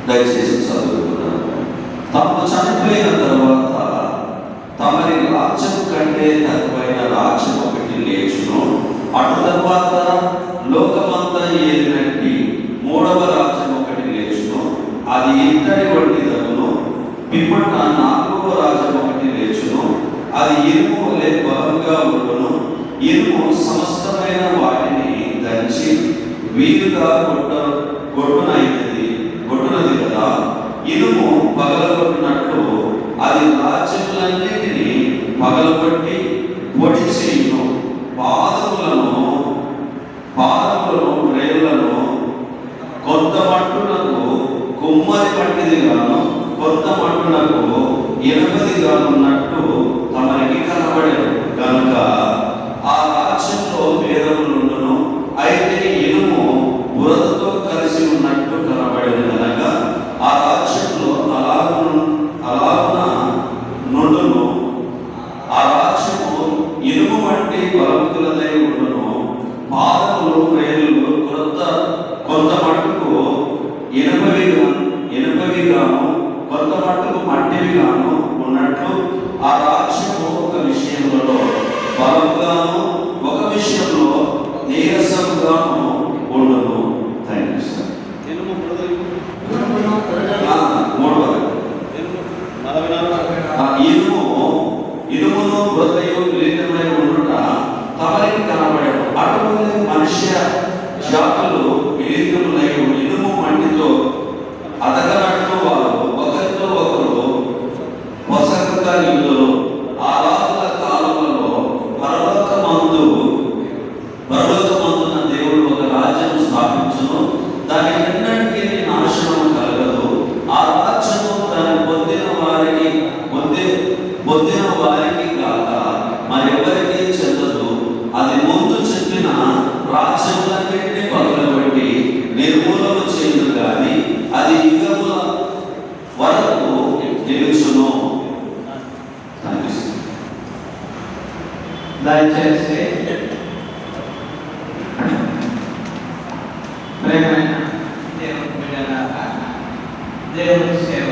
దయచేసి చదువుకున్నాను. తాము చనిపోయిన తర్వాత తమరి రాజ్యం కంటే తక్కువైన రాజ్యం ఒకటి లేచును, అటు తర్వాత లోకమంతా ఏలినట్టి మూడవ రాజ్యం ఒకటి లేచును, అది ఇత్తడి వంటిదగును. పిమ్మట నాలుగవ రాజ్యం ఒకటి లేచును, అది ఇనుము వలె బలంగా ఉండును. ఇనుము సమస్తమైన వాటిని దంచి వీలుగా కొట్టునది కదా. ఇనుము పగలగొట్టినట్లు అది రాజ్యములన్నిటినీ పగలగొట్టి పొడి చేయును. పాదములను రేళ్లను కొంత మట్టునకు కుమ్మరి పట్టిది గాను, కొంత మట్టునకు ఎనపది గానున్నట్టు తమరికి కనబడేది కనుక ఆ రాజ్యంలో భేదములుండును. అయితే ఇనుము బురదతో కలిసి ఉన్నట్టు కనబడేది కనుక ఆ రాజ్యంలో అలాగున నుండును. ఆ రాజ్యము ఇనుము వంటి బలములదై ఉండును. పాదములు రేళ్ళు కొంత మట్టుకు ఎనభవి గాను, కొంత మట్టుకు మట్టివి గాను ఉన్నట్లు ఆ రాజ్యము ఒక విషయంలో బలముగాను, ఒక విషయంలో నీరసముగాను ఉండును. Thank you sir. ఇనుమును బురదయు మిళితమై ఉండుట తమరికి కనబడేది. అటువంటి మనుష్య జాతులు మిళితములై ఇనుము మంటితో అతకనట్టు వారు ఒకరితో ఒకరు పొసగక యుద్ధులు. ఆ రాజుల కాలములలో పరలోకమందున దేవుడు ఒక రాజ్యం స్థాపించును, దానికన్నిటికీ నాశనము కలగదు. ఆ రాజ్యము దాన్ని పొందిన వారికి కాక మరెవరికి చెందదు. అది ముందు చెప్పిన రాజ్యములన్నింటినీ పగలగొట్టి నిర్మూలన చేయదు కానీ అది యుగముల వరకు నిలుచును. దయచేసి ప్రేమైన దేవుని బిడ్డలారా, దేవుని సేవ